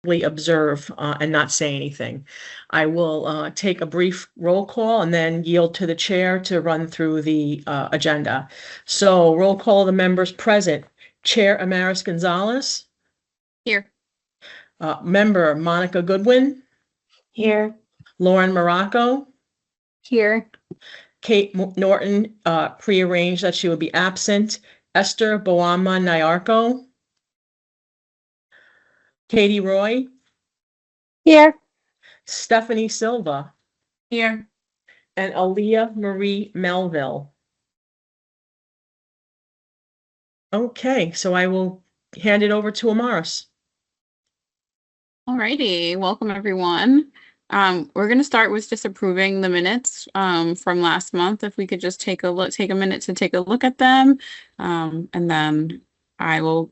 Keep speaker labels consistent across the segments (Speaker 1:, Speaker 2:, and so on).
Speaker 1: observe and not say anything. I will take a brief roll call and then yield to the chair to run through the agenda. So roll call the members present. Chair Amaris Gonzalez.
Speaker 2: Here.
Speaker 1: Member Monica Goodwin.
Speaker 3: Here.
Speaker 1: Lauren Morocco.
Speaker 2: Here.
Speaker 1: Kate Norton prearranged that she would be absent. Esther Boama Nyarko. Katie Roy.
Speaker 3: Here.
Speaker 1: Stephanie Silva.
Speaker 2: Here.
Speaker 1: And Aaliyah Marie Melville. Okay, so I will hand it over to Amaris.
Speaker 2: All righty. Welcome, everyone. We're going to start with just approving the minutes from last month. If we could just take a minute to take a look at them, and then I will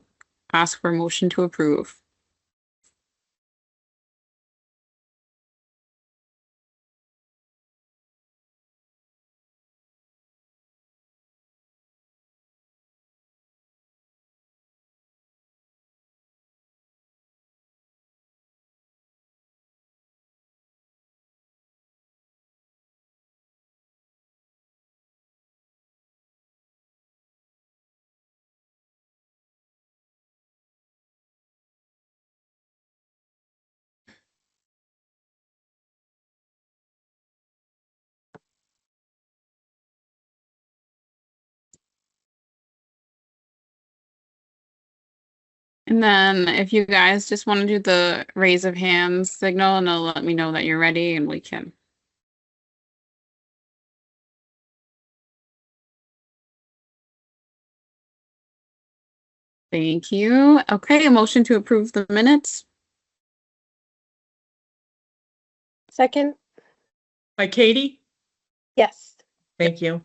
Speaker 2: ask for a motion to approve. And then if you guys just want to do the raise of hands signal, and it'll let me know that you're ready and we can. Thank you. Okay, a motion to approve the minutes.
Speaker 3: Second.
Speaker 1: By Katie?
Speaker 3: Yes.
Speaker 1: Thank you.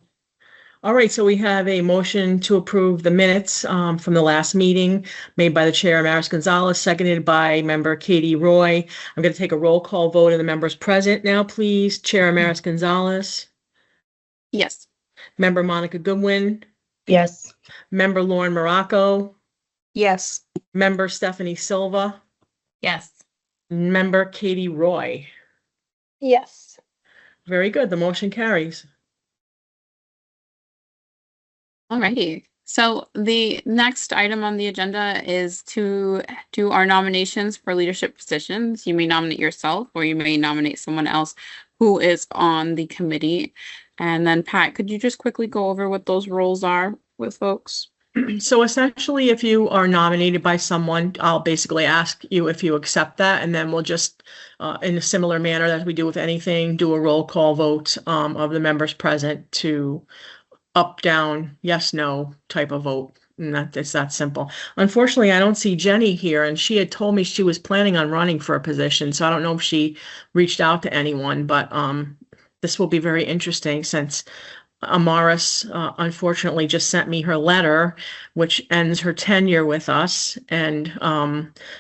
Speaker 1: All right, so we have a motion to approve the minutes from the last meeting made by the chair, Amaris Gonzalez, seconded by member Katie Roy. I'm going to take a roll call vote of the members present now, please. Chair Amaris Gonzalez.
Speaker 2: Yes.
Speaker 1: Member Monica Goodwin.
Speaker 3: Yes.
Speaker 1: Member Lauren Morocco.
Speaker 3: Yes.
Speaker 1: Member Stephanie Silva.
Speaker 2: Yes.
Speaker 1: Member Katie Roy.
Speaker 3: Yes.
Speaker 1: Very good. The motion carries.
Speaker 2: All righty. So the next item on the agenda is to do our nominations for leadership positions. You may nominate yourself or you may nominate someone else who is on the committee. And then Pat, could you just quickly go over what those roles are with folks?
Speaker 1: So essentially, if you are nominated by someone, I'll basically ask you if you accept that, and then we'll just, in a similar manner that we do with anything, do a roll call vote of the members present to up, down, yes, no type of vote. And it's that simple. Unfortunately, I don't see Jenny here, and she had told me she was planning on running for a position. So I don't know if she reached out to anyone, but this will be very interesting since Amaris unfortunately just sent me her letter, which ends her tenure with us. And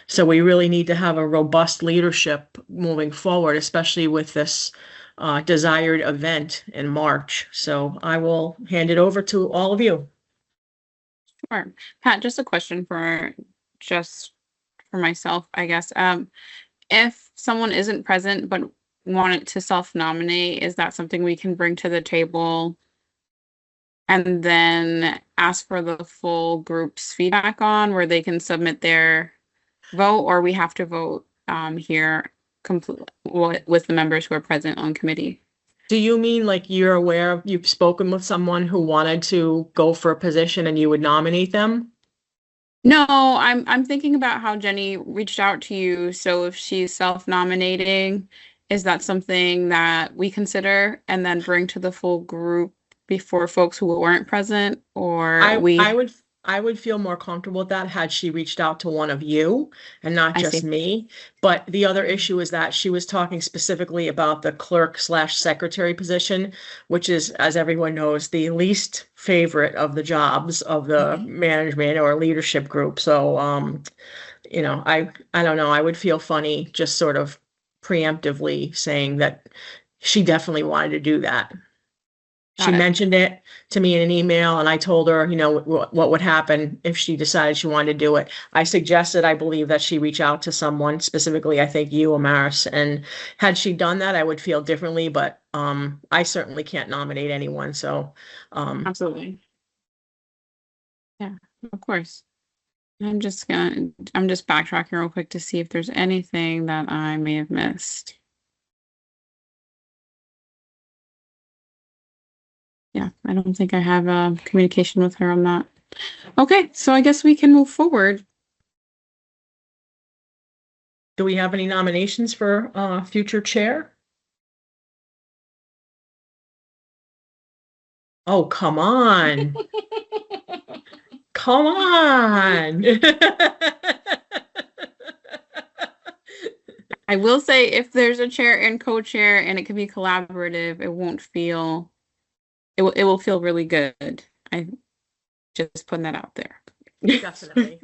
Speaker 1: so we really need to have a robust leadership moving forward, especially with this desired event in March. So I will hand it over to all of you.
Speaker 2: Sure. Pat, just a question for myself, I guess. If someone isn't present but wanted to self-nominate, is that something we can bring to the table and then ask for the full group's feedback on, where they can submit their vote, or we have to vote here completely with the members who are present on committee?
Speaker 1: Do you mean like you're aware of, you've spoken with someone who wanted to go for a position and you would nominate them?
Speaker 2: No, I'm thinking about how Jenny reached out to you. So if she's self-nominating, is that something that we consider and then bring to the full group before folks who weren't present, or
Speaker 1: I would feel more comfortable with that had she reached out to one of you and not
Speaker 2: I
Speaker 1: just
Speaker 2: see.
Speaker 1: me. But the other issue is that she was talking specifically about the clerk/secretary position, which is, as everyone knows, the least favorite of the jobs of the management or leadership group. So, you know, I don't know. I would feel funny just sort of preemptively saying that she definitely wanted to do that. She
Speaker 2: Got it.
Speaker 1: mentioned it to me in an email, and I told her, what would happen if she decided she wanted to do it. I suggested, I believe, that she reach out to someone, specifically, I think you, Amaris, and had she done that, I would feel differently, but I certainly can't nominate anyone, so
Speaker 2: Absolutely. Yeah, of course. I'm just backtracking real quick to see if there's anything that I may have missed. Yeah, I don't think I have communication with her on that. Okay, so I guess we can move forward.
Speaker 1: do we have any nominations for future chair? Oh, come on. Come on.
Speaker 2: I will say if there's a chair and co-chair and it can be collaborative, it will feel really good. I just putting that out there.
Speaker 1: Definitely.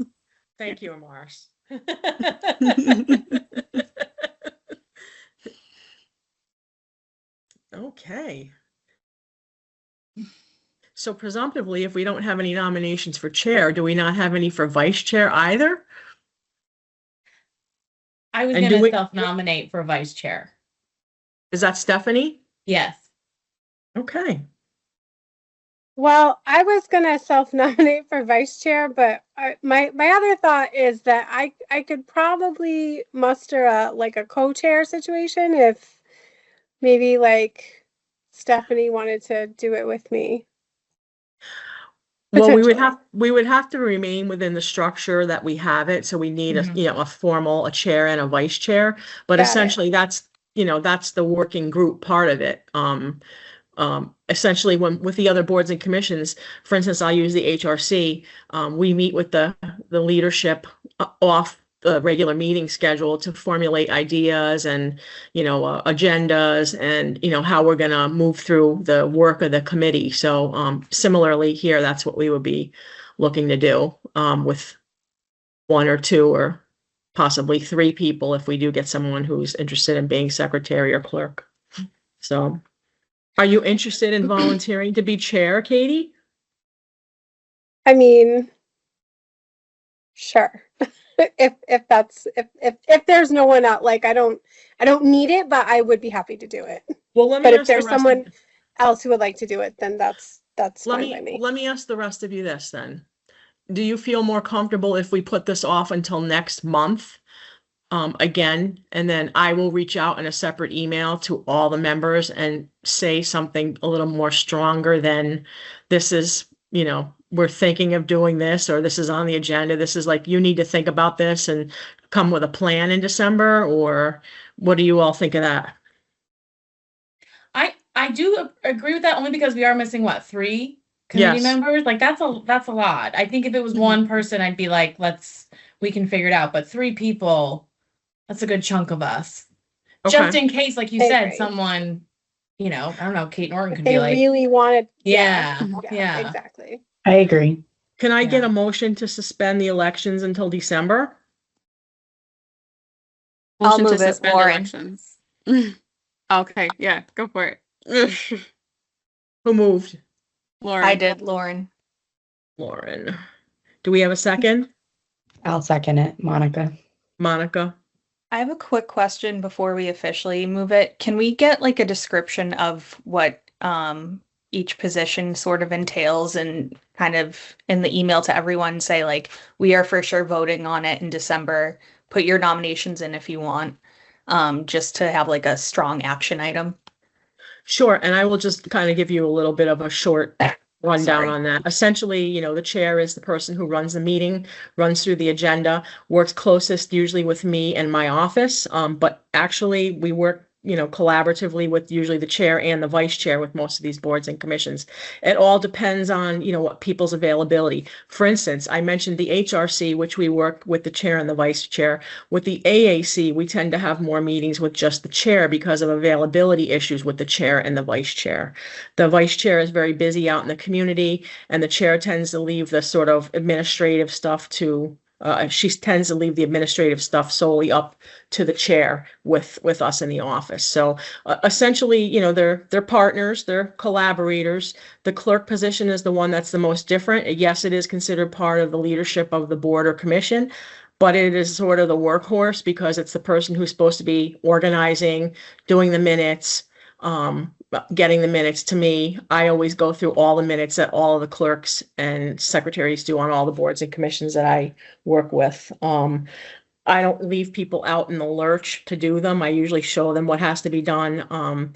Speaker 1: Thank you, Amaris. Okay. So presumptively, if we don't have any nominations for chair, do we not have any for vice chair either?
Speaker 4: I was
Speaker 1: And do
Speaker 4: gonna
Speaker 1: we-
Speaker 4: self-nominate for vice chair.
Speaker 1: Is that Stephanie?
Speaker 4: Yes.
Speaker 1: Okay.
Speaker 3: Well, I was gonna self-nominate for vice chair, but my other thought is that I could probably muster a co-chair situation if maybe like Stephanie wanted to do it with me.
Speaker 1: Well, we would
Speaker 3: Potentially.
Speaker 1: have to remain within the structure that we have it. So we need
Speaker 4: Mhm.
Speaker 1: a chair and a vice chair. But
Speaker 3: Got it.
Speaker 1: essentially that's the working group part of it. Essentially with the other boards and commissions, for instance, I'll use the HRC. We meet with the leadership off the regular meeting schedule to formulate ideas and, agendas and, how we're going to move through the work of the committee. So similarly here, that's what we would be looking to do with one or two or possibly three people if we do get someone who's interested in being secretary or clerk. So are you interested in volunteering to be chair, Katie?
Speaker 3: I mean, sure. If there's no one out, like I don't need it, but I would be happy to do it.
Speaker 1: Well, let me
Speaker 3: But if
Speaker 1: ask the
Speaker 3: there's
Speaker 1: rest of-
Speaker 3: someone else who would like to do it, then that's fine by me.
Speaker 1: let me ask the rest of you this then. Do you feel more comfortable if we put this off until next month? Again, and then I will reach out in a separate email to all the members and say something a little more stronger than this is, we're thinking of doing this, or this is on the agenda. This is like, you need to think about this and come with a plan in December, or what do you all think of that?
Speaker 4: I do agree with that only because we are missing three committee
Speaker 1: Yes.
Speaker 4: members? Like that's a lot. I think if it was one person, I'd be like, we can figure it out. But three people, that's a good chunk of us. Just
Speaker 1: Okay.
Speaker 4: in case, like you
Speaker 3: I
Speaker 4: said,
Speaker 3: agree.
Speaker 4: someone, I don't know, Kate Norton
Speaker 3: If
Speaker 4: could
Speaker 3: they
Speaker 4: be like,
Speaker 3: really wanted,
Speaker 4: yeah, yeah.
Speaker 3: exactly.
Speaker 5: I agree.
Speaker 1: Can I get
Speaker 4: Yeah.
Speaker 1: a motion to suspend the elections until December?
Speaker 3: I'll
Speaker 2: Motion to
Speaker 3: move it,
Speaker 2: suspend
Speaker 3: Lauren.
Speaker 2: elections. Okay, yeah, go for it.
Speaker 1: Who moved?
Speaker 2: Lauren.
Speaker 3: I did, Lauren.
Speaker 1: Lauren. Do we have a second?
Speaker 5: I'll second it, Monica.
Speaker 1: Monica?
Speaker 6: I have a quick question before we officially move it. Can we get like a description of what each position sort of entails and kind of in the email to everyone say like, we are for sure voting on it in December. Put your nominations in if you want, just to have like a strong action item.
Speaker 1: Sure, and I will just kind of give you a little bit of a short rundown
Speaker 6: Sorry.
Speaker 1: on that. Essentially, the chair is the person who runs the meeting, runs through the agenda, works closest usually with me and my office. But actually we work, collaboratively with usually the chair and the vice chair with most of these boards and commissions. It all depends on, what people's availability. For instance, I mentioned the HRC, which we work with the chair and the vice chair. With the AAC, we tend to have more meetings with just the chair because of availability issues with the chair and the vice chair. The vice chair is very busy out in the community, and the chair tends to leave the sort of administrative stuff to she tends to leave the administrative stuff solely up to the chair with us in the office. So essentially, you know, they're partners, they're collaborators. The clerk position is the one that's the most different. Yes, it is considered part of the leadership of the board or commission, but it is sort of the workhorse because it's the person who's supposed to be organizing, doing the minutes, getting the minutes to me. I always go through all the minutes that all of the clerks and secretaries do on all the boards and commissions that I work with. I don't leave people out in the lurch to do them. I usually show them what has to be done.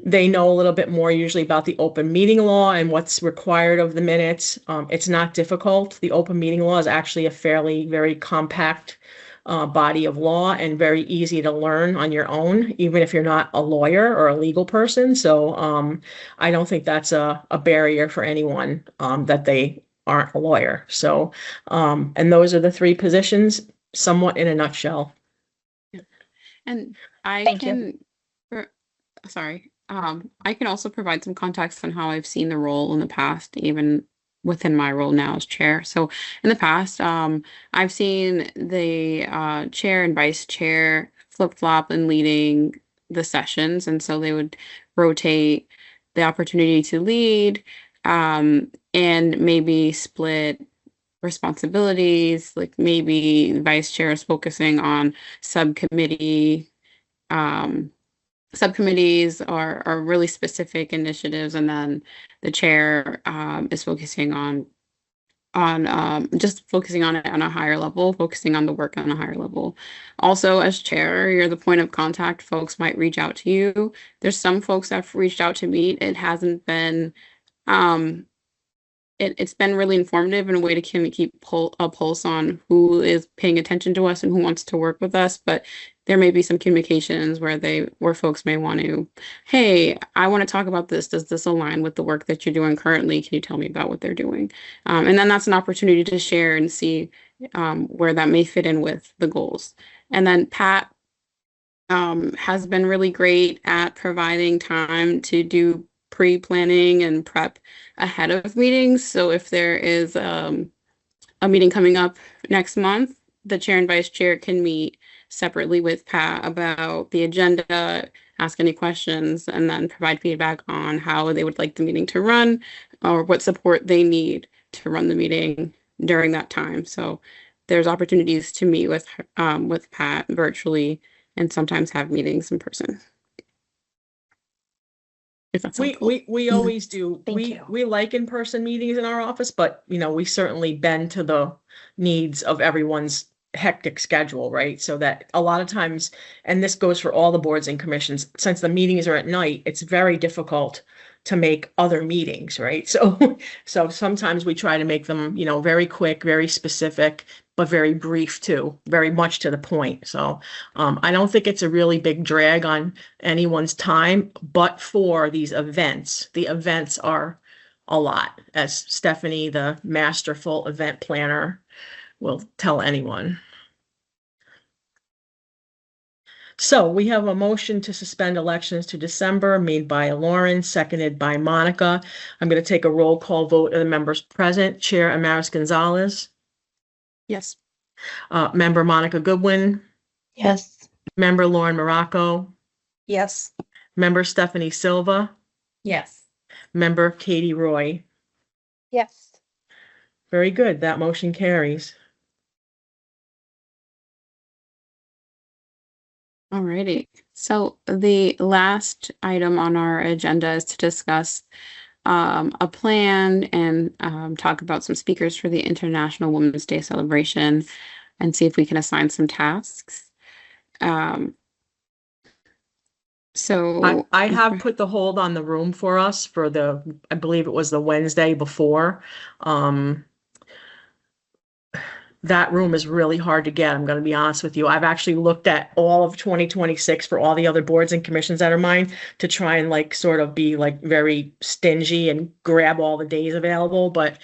Speaker 1: They know a little bit more usually about the open meeting law and what's required of the minutes. It's not difficult. The open meeting law is actually a very compact body of law and very easy to learn on your own, even if you're not a lawyer or a legal person. So I don't think that's a barrier for anyone that they aren't a lawyer. So, and those are the three positions, somewhat in a nutshell.
Speaker 2: And I
Speaker 6: Thank
Speaker 2: can, sorry, I can also provide some context on how I've seen the role in the past, even within my role now as chair. So in the past, I've seen the chair and vice chair flip-flop and leading the sessions. And so they would rotate the opportunity to lead and maybe split responsibilities, like maybe vice chair is focusing on subcommittees or really specific initiatives, and then the chair is focusing on just focusing on it on a higher level, focusing on the work on a higher level. Also, as chair, you're the point of contact. Folks might reach out to you. There's some folks that have reached out to me. It hasn't been it's been really informative in a way to kind of keep a pulse on who is paying attention to us and who wants to work with us. But there may be some communications where folks may want to, hey, I want to talk about this. Does this align with the work that you're doing currently? Can you tell me about what they're doing? And then that's an opportunity to share and see where that may fit in with the goals. And then Pat has been really great at providing time to do pre-planning and prep ahead of meetings. So if there is a meeting coming up next month, the chair and vice chair can meet separately with Pat about the agenda, ask any questions, and then provide feedback on how they would like the meeting to run or what support they need to run the meeting during that time. So there's opportunities to meet with Pat virtually and sometimes have meetings in person. If that's helpful.
Speaker 1: We always do.
Speaker 6: Thank you.
Speaker 1: We like in-person meetings in our office, but you know, we certainly bend to the needs of everyone's hectic schedule, right? So that a lot of times, and this goes for all the boards and commissions, since the meetings are at night, it's very difficult to make other meetings, right? So sometimes we try to make them, you know, very quick, very specific, but very brief too, very much to the point. So I don't think it's a really big drag on anyone's time, but for these events, the events are a lot, as Stephanie, the masterful event planner, will tell anyone. So we have a motion to suspend elections to December made by Lauren, seconded by Monica. I'm going to take a roll call vote of the members present. Chair Amaris Gonzalez.
Speaker 2: Yes.
Speaker 1: Member Monica Goodwin.
Speaker 5: Yes.
Speaker 1: Member Lauren Morocco.
Speaker 6: Yes.
Speaker 1: Member Stephanie Silva.
Speaker 4: Yes.
Speaker 1: Member Katie Roy.
Speaker 3: Yes.
Speaker 1: Very good. That motion carries.
Speaker 2: Alrighty. So the last item on our agenda is to discuss a plan and talk about some speakers for the International Women's Day celebration and see if we can assign some tasks. So
Speaker 1: I have put the hold on the room for us for I believe it was the Wednesday before. That room is really hard to get. I'm going to be honest with you. I've actually looked at all of 2026 for all the other boards and commissions that are mine to try and like sort of be like very stingy and grab all the days available. But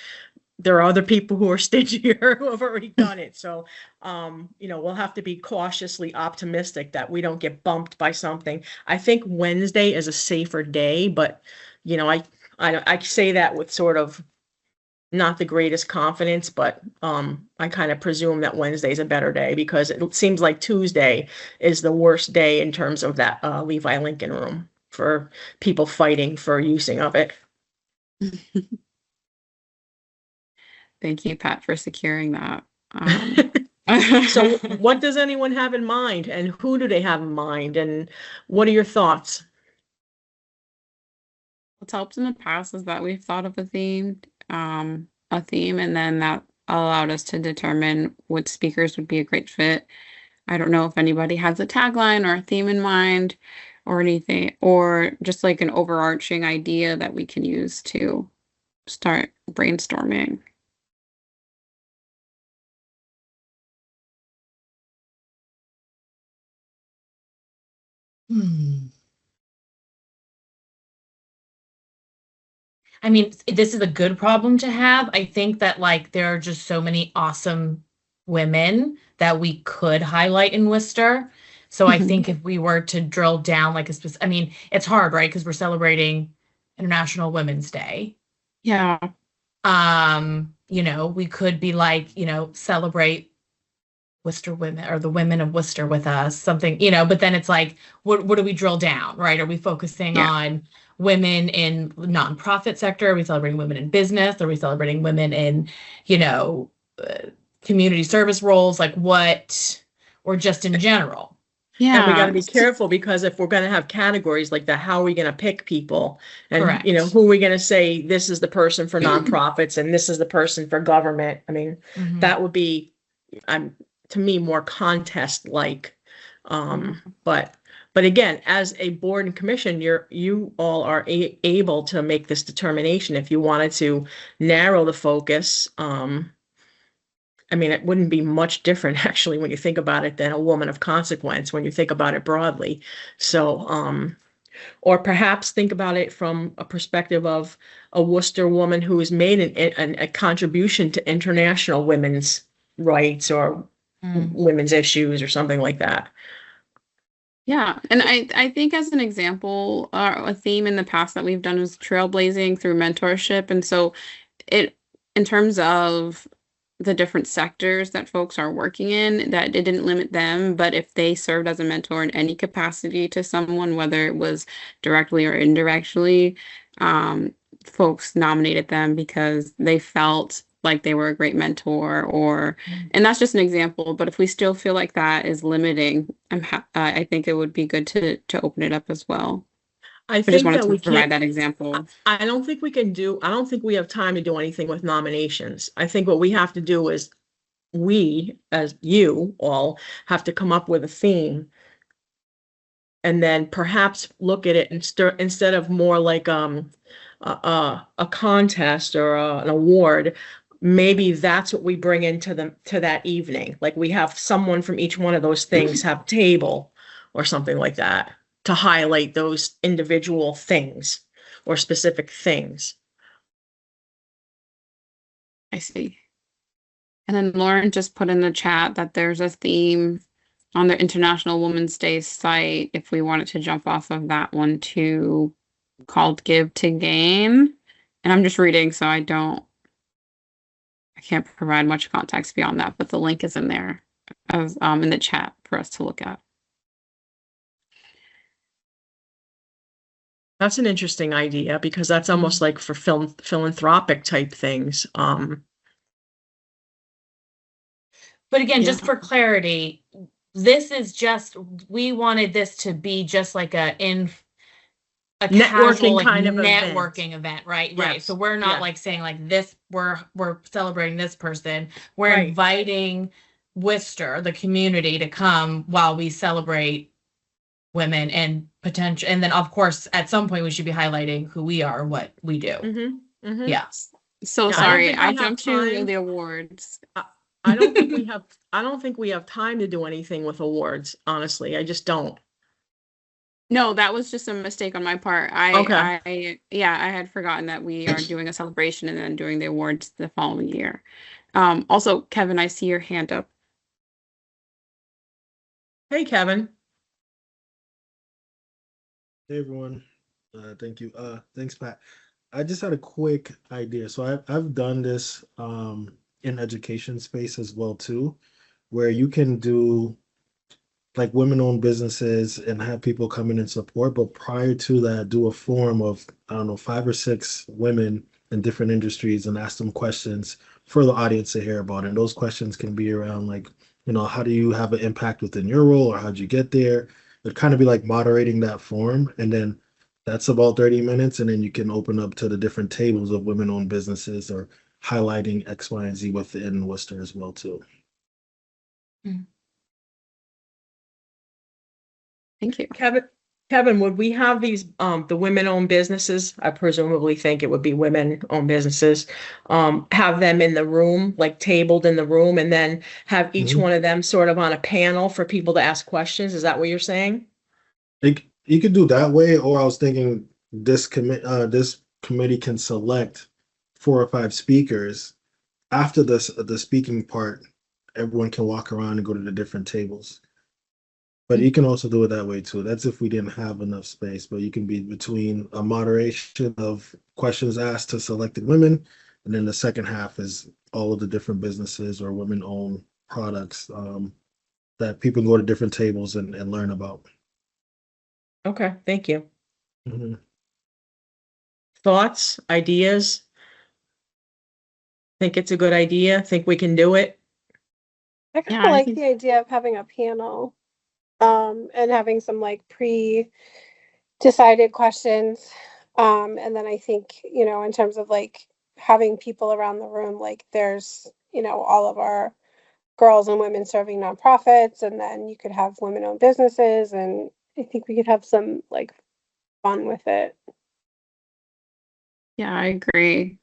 Speaker 1: there are other people who are stingier who have already done it. So, you know, we'll have to be cautiously optimistic that we don't get bumped by something. I think Wednesday is a safer day, but you know, I say that with sort of not the greatest confidence, but I kind of presume that Wednesday's a better day because it seems like Tuesday is the worst day in terms of that Levi Lincoln room for people fighting for using of it.
Speaker 2: Thank you, Pat, for securing that.
Speaker 1: So what does anyone have in mind, and who do they have in mind, and what are your thoughts?
Speaker 2: What's helped in the past is that we've thought of a theme, and then that allowed us to determine what speakers would be a great fit. I don't know if anybody has a tagline or a theme in mind or anything, or just like an overarching idea that we can use to start brainstorming.
Speaker 4: I mean, this is a good problem to have. I think that like there are just so many awesome women that we could highlight in Worcester. So I
Speaker 2: Mhm.
Speaker 4: think if we were to drill down like a specific, I mean, it's hard, right? Because we're celebrating International Women's Day.
Speaker 2: Yeah.
Speaker 4: We could be like, celebrate Worcester women or the women of Worcester with us, something, but then it's like, what do we drill down, right? Are we focusing
Speaker 2: Yeah.
Speaker 4: on women in nonprofit sector? Are we celebrating women in business? Are we celebrating women in, community service roles? Like what, or just in general?
Speaker 1: And we got to
Speaker 2: Yeah.
Speaker 1: be careful because if we're going to have categories like that, how are we going to pick people? And,
Speaker 4: Correct.
Speaker 1: who are we going to say, this is the person for nonprofits and this is the person for government? I mean,
Speaker 4: Mhm.
Speaker 1: that would be, to me, more contest-like. But again, as a board and commission, you all are able to make this determination if you wanted to narrow the focus. I mean, it wouldn't be much different actually when you think about it than a woman of consequence when you think about it broadly. So, or perhaps think about it from a perspective of a Worcester woman who has made a contribution to international women's rights or women's issues or something like that.
Speaker 2: Yeah, and I think as an example, a theme in the past that we've done is trailblazing through mentorship, and so in terms of the different sectors that folks are working in, that it didn't limit them, but if they served as a mentor in any capacity to someone, whether it was directly or indirectly, folks nominated them because they felt like they were a great mentor, and that's just an example. But if we still feel like that is limiting, I think it would be good to open it up as well.
Speaker 1: I
Speaker 2: I just
Speaker 1: think
Speaker 2: wanted
Speaker 1: that
Speaker 2: to
Speaker 1: we
Speaker 2: provide
Speaker 1: can't.
Speaker 2: that example.
Speaker 1: I don't think I don't think we have time to do anything with nominations. I think what we have to do is we, as you all, have to come up with a theme and then perhaps look at it instead of more like a contest or an award. Maybe that's what we bring into to that evening. Like we have someone from each one of those things have table or something like that to highlight those individual things or specific things.
Speaker 2: I see. And then Lauren just put in the chat that there's a theme on the International Women's Day site, if we wanted to jump off of that one too, called Give to Gain. And I'm just reading, so I can't provide much context beyond that, but the link is in there as in the chat for us to look at.
Speaker 1: That's an interesting idea because that's almost like for philanthropic type things.
Speaker 4: But again,
Speaker 2: Yeah.
Speaker 4: just for clarity, we wanted this to be just like a
Speaker 1: Networking
Speaker 4: casual, like,
Speaker 1: kind of event.
Speaker 4: networking event, right? Right.
Speaker 1: Yes.
Speaker 4: So we're not
Speaker 1: Yeah.
Speaker 4: like saying like this, we're celebrating this person. We're
Speaker 1: Right.
Speaker 4: inviting Worcester, the community, to come while we celebrate women and potential. And then of course, at some point we should be highlighting who we are, what we do.
Speaker 1: Mm-hmm, mm-hmm.
Speaker 4: Yeah.
Speaker 2: So
Speaker 1: Yeah,
Speaker 2: sorry, I
Speaker 1: I don't think we have
Speaker 2: jumped to
Speaker 1: time.
Speaker 2: the awards.
Speaker 1: I don't think we have. I don't think we have time to do anything with awards. Honestly, I just don't.
Speaker 2: No, that was just a mistake on my part.
Speaker 1: Okay.
Speaker 2: I had forgotten that we are doing a celebration and then doing the awards the following year. Also, Kevin, I see your hand up.
Speaker 1: Hey, Kevin.
Speaker 7: Hey everyone. Thank you. Thanks, Pat. I just had a quick idea. So I've done this in education space as well too, where you can do like women-owned businesses and have people come in and support, but prior to that, do a forum of, I don't know, 5 or 6 women in different industries and ask them questions for the audience to hear about. And those questions can be around like, how do you have an impact within your role, or how'd you get there? It'd kind of be like moderating that forum, and then that's about 30 minutes, and then you can open up to the different tables of women-owned businesses or highlighting X, Y, and Z within Worcester as well too.
Speaker 2: Thank you.
Speaker 1: Kevin, would we have these, the women-owned businesses? I presumably think it would be women-owned businesses. Have them in the room, like tabled in the room, and then have each
Speaker 7: Mhm.
Speaker 1: one of them sort of on a panel for people to ask questions. Is that what you're saying?
Speaker 7: You could do that way, or I was thinking this committee can select 4 or 5 speakers. After the speaking part, everyone can walk around and go to the different tables. But you can also do it that way too. That's if we didn't have enough space, but you can be between a moderation of questions asked to selected women, and then the second half is all of the different businesses or women-owned products that people go to different tables and learn about.
Speaker 1: Okay, thank you.
Speaker 7: Mhm.
Speaker 1: Thoughts, ideas? Think it's a good idea? Think we can do it?
Speaker 3: I kind
Speaker 2: Yeah,
Speaker 3: of
Speaker 2: I
Speaker 3: like
Speaker 2: think
Speaker 3: the idea of having a panel, and having some like pre-decided questions. And then I think, in terms of like having people around the room, like there's, all of our girls and women serving nonprofits, and then you could have women-owned businesses, and I think we could have some like fun with it.
Speaker 2: yeah, I agree.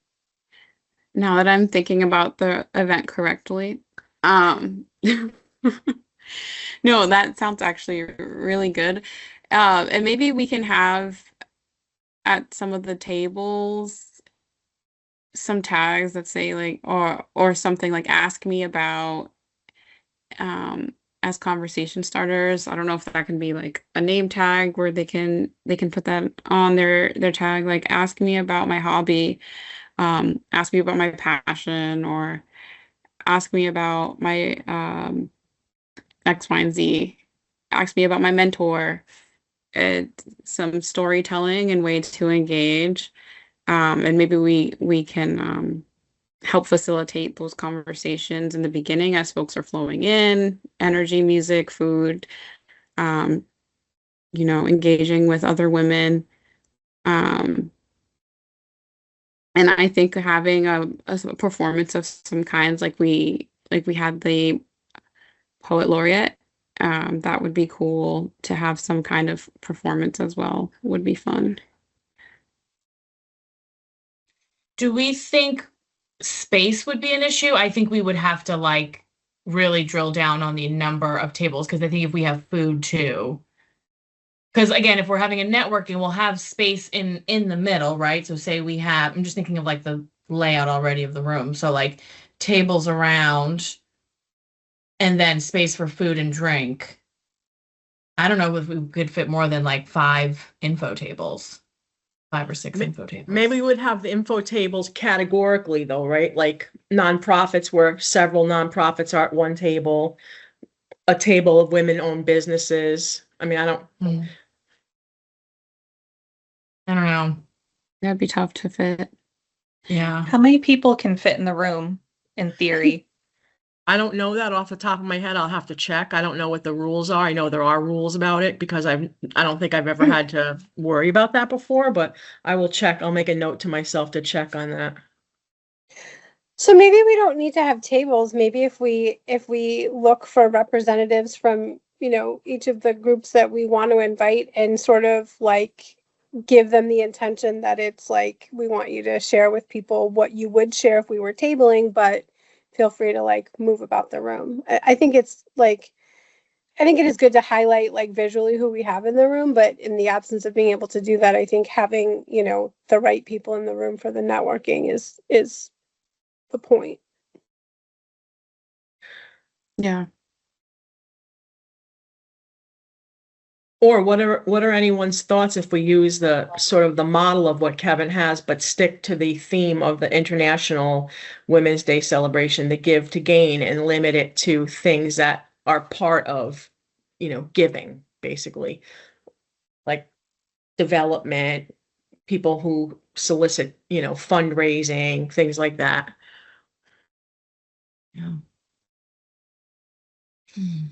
Speaker 2: Now that I'm thinking about the event correctly, um, no, that sounds actually really good. And maybe we can have at some of the tables some tags that say like or something like ask me about um as conversation starters. I don't know if that can be like a name tag where they can put that on their tag, like ask me about my hobby, ask me about my passion, or ask me about my X, Y, and Z. Ask me about my mentor. Some storytelling and way to engage. And maybe we can help facilitate those conversations in the beginning as folks are flowing in, energy, music, food, um, engaging with other women. Um, and I think having a performance of some kinds, like we had the poet laureate, that would be cool to have some kind of performance as well. Would be fun.
Speaker 4: Do we think space would be an issue? I think we would have to like really drill down on the number of tables, because I think if we have food too, because again, if we're having a networking, we'll have space in the middle, right? So say we have, I'm just thinking of like the layout already of the room. So like tables around and then space for food and drink. I don't know if we could fit more than like 5 info tables, 5 or 6 info tables.
Speaker 1: Maybe we would have the info tables categorically though, right? Like nonprofits where several nonprofits are at one table, a table of women-owned businesses. I mean,
Speaker 4: Hmm. I don't know.
Speaker 2: That'd be tough to fit.
Speaker 4: Yeah.
Speaker 6: How many people can fit in the room in theory?
Speaker 1: I don't know that off the top of my head. I'll have to check. I don't know what the rules are. I know there are rules about it because I don't think I've ever had to worry about that before, but I will check. I'll make a note to myself to check on that.
Speaker 3: So maybe we don't need to have tables. Maybe if we look for representatives from, each of the groups that we want to invite, and sort of like give them the intention that it's like we want you to share with people what you would share if we were tabling, but feel free to like move about the room. I think it's like I think it is good to highlight like visually who we have in the room, but in the absence of being able to do that, I think having, the right people in the room for the networking is the point.
Speaker 2: Yeah.
Speaker 1: Or what are anyone's thoughts if we use the sort of the model of what Kevin has, but stick to the theme of the International Women's Day celebration, the give to gain, and limit it to things that are part of, giving, basically. Like development, people who solicit, fundraising, things like that.
Speaker 4: Yeah. Hmm.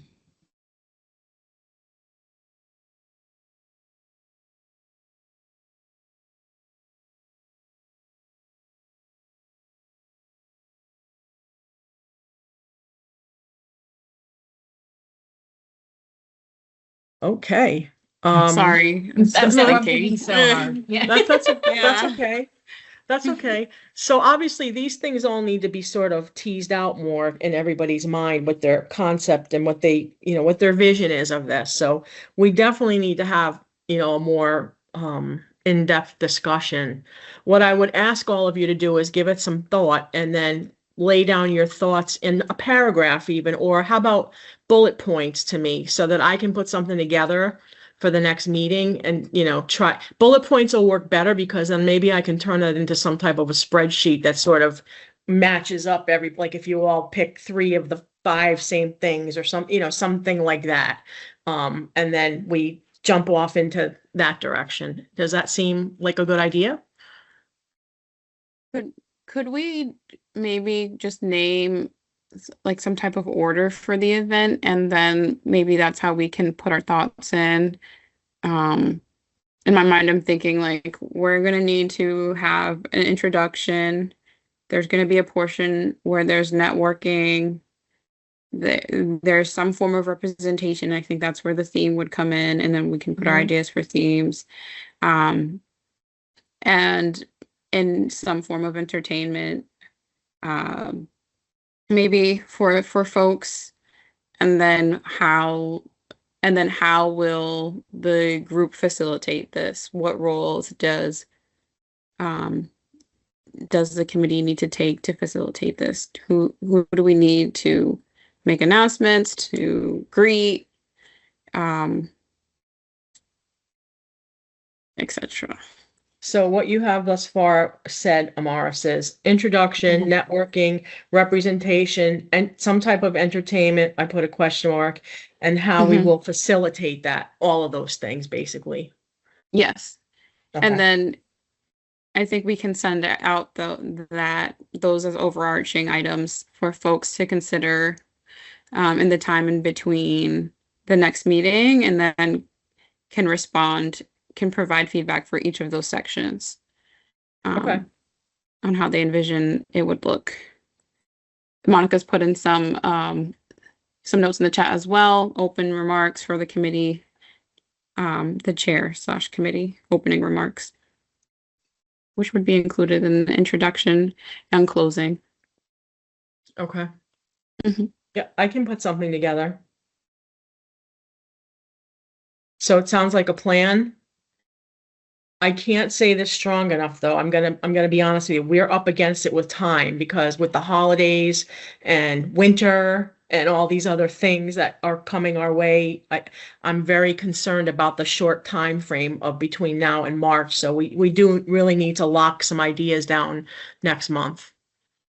Speaker 1: Okay.
Speaker 2: Sorry,
Speaker 4: I'm
Speaker 2: still
Speaker 4: sorry, I'm
Speaker 2: thinking.
Speaker 4: thinking so hard. Yeah.
Speaker 1: That's
Speaker 2: Yeah.
Speaker 1: okay. That's okay. So obviously these things all need to be sort of teased out more in everybody's mind what their concept and what they, what their vision is of this. So we definitely need to have, a more in-depth discussion. What I would ask all of you to do is give it some thought and then lay down your thoughts in a paragraph even, or how about bullet points to me so that I can put something together for the next meeting and, try bullet points will work better because then maybe I can turn it into some type of a spreadsheet that sort of matches up like if you all pick 3 of the 5 same things or something like that. And then we jump off into that direction. Does that seem like a good idea?
Speaker 2: Could we maybe just name like some type of order for the event, and then maybe that's how we can put our thoughts in. In my mind, I'm thinking like we're gonna need to have an introduction. There's gonna be a portion where there's networking. There's some form of representation. I think that's where the theme would come in, and then we can put our
Speaker 1: Mhm.
Speaker 2: ideas for themes. And in some form of entertainment, um, maybe for folks, and then how will the group facilitate this? What roles um does the committee need to take to facilitate this? Who do we need to make announcements, to greet, etc.
Speaker 1: So what you have thus far said, Amara, says introduction, networking, representation, and some type of entertainment. I put a question mark, and how we
Speaker 2: Mhm.
Speaker 1: will facilitate that. All of those things, basically.
Speaker 2: Yes.
Speaker 1: Okay.
Speaker 2: And then I think we can send out those as overarching items for folks to consider in the time in between the next meeting, and then can provide feedback for each of those sections
Speaker 1: Okay.
Speaker 2: on how they envision it would look. Monica's put in some notes in the chat as well, open remarks for the committee, the chair/committee opening remarks, which would be included in the introduction and closing.
Speaker 1: Okay.
Speaker 2: Mhm.
Speaker 1: Yeah, I can put something together. So it sounds like a plan. I can't say this strong enough, though. I'm gonna be honest with you. We're up against it with time because with the holidays and winter and all these other things that are coming our way, I'm very concerned about the short time frame of between now and March. So we do really need to lock some ideas down next month,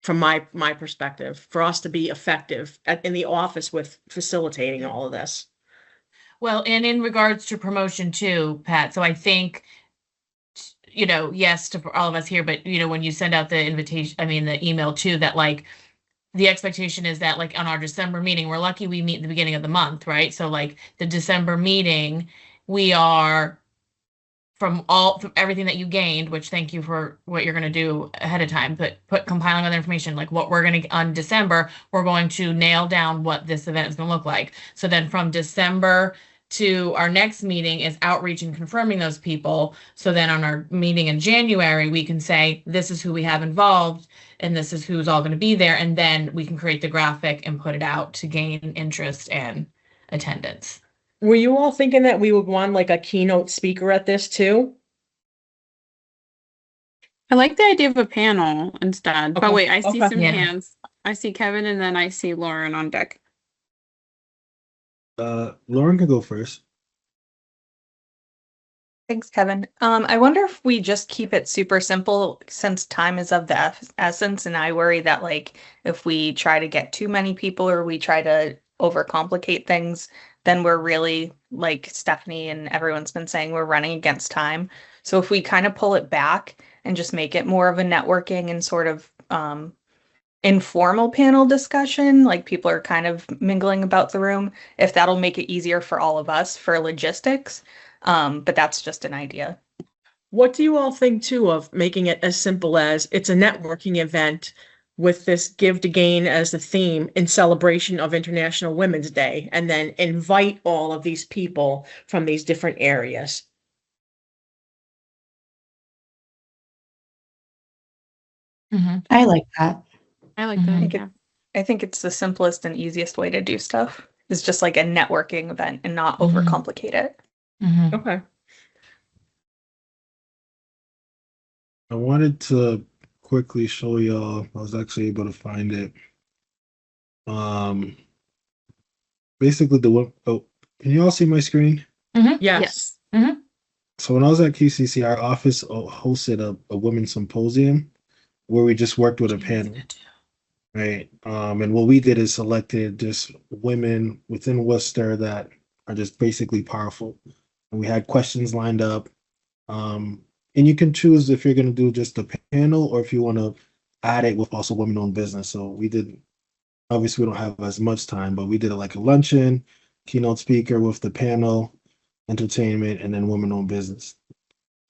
Speaker 1: from my perspective, for us to be effective in the office with facilitating all of this.
Speaker 4: Well, and in regards to promotion too, Pat, so I think, yes, to for all of us here, but when you send out the invitation, I mean, the email too, that like the expectation is that like on our December meeting, we're lucky we meet at the beginning of the month, right? So like the December meeting, we are from everything that you gained, which thank you for what you're going to do ahead of time, but compiling other information, like what we're going to, on December, we're going to nail down what this event is going to look like. So then from December to our next meeting is outreach and confirming those people. So then on our meeting in January, we can say, this is who we have involved and this is who's all going to be there. And then we can create the graphic and put it out to gain interest and attendance.
Speaker 1: Were you all thinking that we would want like a keynote speaker at this too?
Speaker 2: I like the idea of a panel instead. But
Speaker 1: Okay,
Speaker 2: wait, I see
Speaker 1: okay.
Speaker 2: some
Speaker 4: Yeah.
Speaker 2: hands. I see Kevin, and then I see Lauren on deck.
Speaker 7: Lauren can go first.
Speaker 6: Thanks, Kevin. I wonder if we just keep it super simple since time is of the essence, and I worry that like if we try to get too many people or we try to overcomplicate things, then we're really like Stephanie and everyone's been saying we're running against time. So if we kind of pull it back and just make it more of a networking and sort of informal panel discussion, like people are kind of mingling about the room, if that'll make it easier for all of us for logistics. But that's just an idea.
Speaker 1: What do you all think too of making it as simple as it's a networking event with this give to gain as the theme in celebration of International Women's Day, and then invite all of these people from these different areas?
Speaker 5: I like that.
Speaker 2: I like
Speaker 4: Mhm.
Speaker 2: that.
Speaker 6: think it-
Speaker 2: Yeah.
Speaker 6: I think it's the simplest and easiest way to do stuff. It's just like a networking event and not
Speaker 4: Mhm.
Speaker 6: overcomplicate it.
Speaker 4: Mhm.
Speaker 1: Okay.
Speaker 7: I wanted to quickly show y'all. I was actually able to find it. Um, basically oh, can you all see my screen?
Speaker 1: Yes.
Speaker 7: So when I was at QCC, our office hosted a women's symposium where we just worked with a panel, right? And what we did is selected just women within Worcester that are just basically powerful, and we had questions lined up. And you can choose if you're going to do just a panel or if you want to add it with also women-owned business. So we did. Obviously, we don't have as much time, but we did it like a luncheon, keynote speaker with the panel, entertainment, and then women-owned business.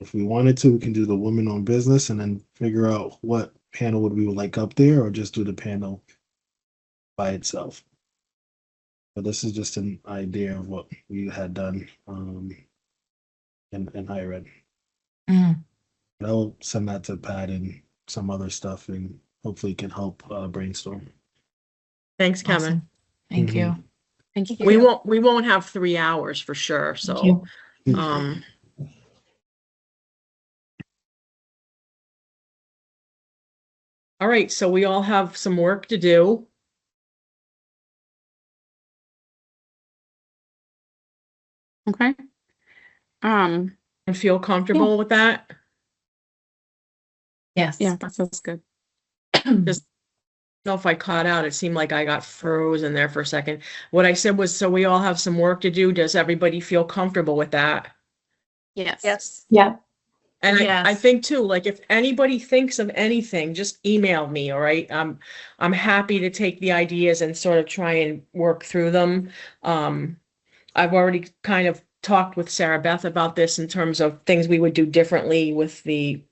Speaker 7: If we wanted to, we can do the women-owned business and then figure out what panel would we would like up there, or just do the panel by itself. But this is just an idea of what we had done in higher ed.
Speaker 4: Mhm.
Speaker 7: I'll send that to Pat and some other stuff, and hopefully it can help brainstorm.
Speaker 1: Thanks, Kevin.
Speaker 4: Awesome. Thank
Speaker 7: Mhm.
Speaker 4: you.
Speaker 2: Thank you.
Speaker 1: We won't have 3 hours for sure, so,
Speaker 5: you.
Speaker 1: all right, so we all have some work to do.
Speaker 2: Okay.
Speaker 1: And feel comfortable with that?
Speaker 4: Yes.
Speaker 2: Yeah, that sounds good.
Speaker 1: Just know if I caught out, it seemed like I got frozen there for a second. What I said was, so we all have some work to do. Does everybody feel comfortable with that?
Speaker 2: Yes.
Speaker 6: Yes.
Speaker 5: Yeah.
Speaker 1: And I
Speaker 4: Yes.
Speaker 1: think too, like if anybody thinks of anything, just email me, all right? I'm happy to take the ideas and sort of try and work through them. I've already kind of talked with Sarah Beth about this in terms of things we would do differently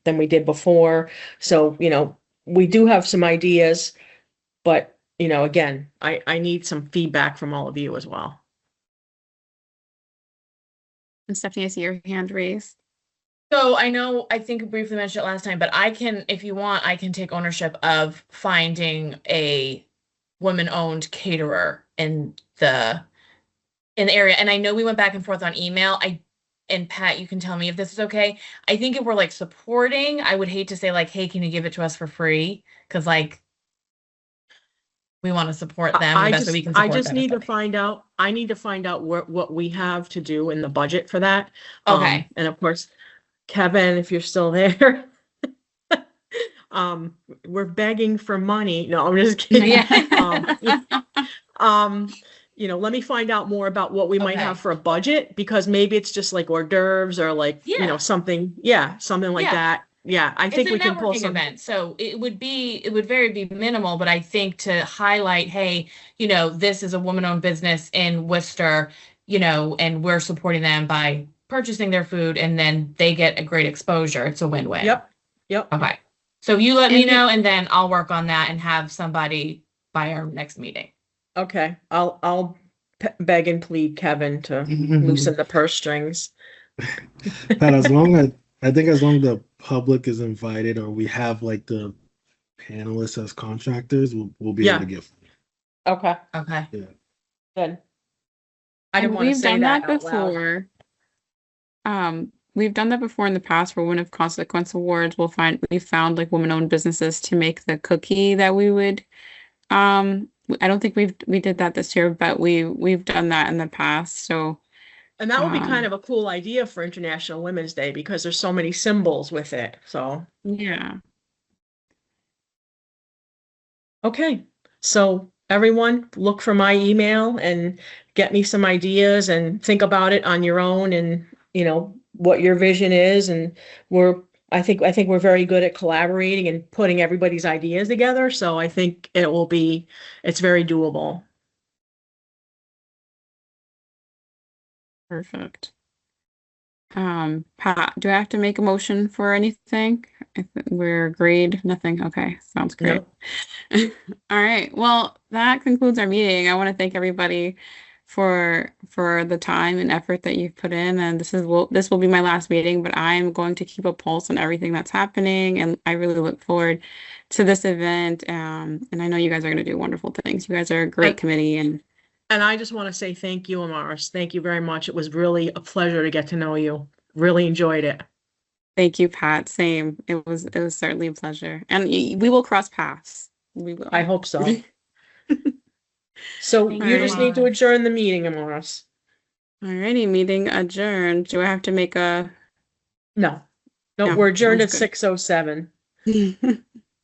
Speaker 1: than we did before. So, we do have some ideas, but, again, I need some feedback from all of you as well.
Speaker 2: And Stephanie, I see your hand raised.
Speaker 4: So I think I briefly mentioned it last time, but if you want, I can take ownership of finding a women-owned caterer in the area. And I know we went back and forth on email. And Pat, you can tell me if this is okay. I think if we're like supporting, I would hate to say like, hey, can you give it to us for free? Because like we want to support them the best way we can
Speaker 1: I
Speaker 4: support
Speaker 1: just
Speaker 4: them,
Speaker 1: need to
Speaker 4: everybody.
Speaker 1: find out what we have to do in the budget for that.
Speaker 4: Okay.
Speaker 1: And of course, Kevin, if you're still there, we're begging for money. No, I'm just kidding. Let me find out more about what we might
Speaker 4: Okay.
Speaker 1: have for a budget, because maybe it's just like hors d'oeuvres or like,
Speaker 4: Yeah.
Speaker 1: something like
Speaker 4: Yeah.
Speaker 1: that. Yeah, I think
Speaker 4: It's
Speaker 1: we
Speaker 4: a
Speaker 1: can pull
Speaker 4: networking
Speaker 1: some.
Speaker 4: event, so it would very be minimal, but I think to highlight, hey, this is a woman-owned business in Worcester, and we're supporting them by purchasing their food, and then they get a great exposure. It's a win-win.
Speaker 1: Yep.
Speaker 4: Okay. So you let me
Speaker 2: And
Speaker 4: know, and then I'll work on that and have somebody by our next meeting.
Speaker 1: Okay, I'll beg and plead Kevin to loosen the purse strings.
Speaker 7: Pat, as long as the public is invited, or we have like the panelists as contractors, we'll be
Speaker 1: Yeah.
Speaker 7: able to get.
Speaker 1: Okay,
Speaker 4: Okay.
Speaker 1: good. I didn't
Speaker 2: And
Speaker 1: want to
Speaker 2: we've
Speaker 1: say
Speaker 2: done
Speaker 1: that
Speaker 2: that
Speaker 1: out loud.
Speaker 2: before. We've done that before in the past for Women of Consequence Awards. We found like women-owned businesses to make the cookie that we would. I don't think we did that this year, but we've done that in the past. So
Speaker 1: And that would be kind
Speaker 2: Um,
Speaker 1: of a cool idea for International Women's Day because there's so many symbols with it. So,
Speaker 2: Yeah.
Speaker 1: okay. So everyone look for my email and get me some ideas and think about it on your own and, what your vision is. And I think we're very good at collaborating and putting everybody's ideas together. So I think it's very doable.
Speaker 2: Perfect. Pat, do I have to make a motion for anything? I think we're agreed. Nothing. Okay, sounds great.
Speaker 1: No.
Speaker 2: All right. Well, that concludes our meeting. I want to thank everybody for the time and effort that you've put in. And this will be my last meeting, but I'm going to keep a pulse on everything that's happening. And I really look forward to this event. And I know you guys are going to do wonderful things. You guys are a great committee.
Speaker 1: And I just want to say thank you, Amaris. Thank you very much. It was really a pleasure to get to know you. Really enjoyed it.
Speaker 2: Thank you, Pat. Same. It was certainly a pleasure. And we will cross paths. We will.
Speaker 1: I hope so. So
Speaker 4: Thank
Speaker 1: you
Speaker 4: you
Speaker 1: just
Speaker 4: very
Speaker 1: need to
Speaker 4: much.
Speaker 1: adjourn the meeting, Amaris.
Speaker 2: Alrighty, meeting adjourned. Do I have to make a
Speaker 1: No. No,
Speaker 2: No,
Speaker 1: we're adjourned at
Speaker 2: sounds good.
Speaker 1: 6:07.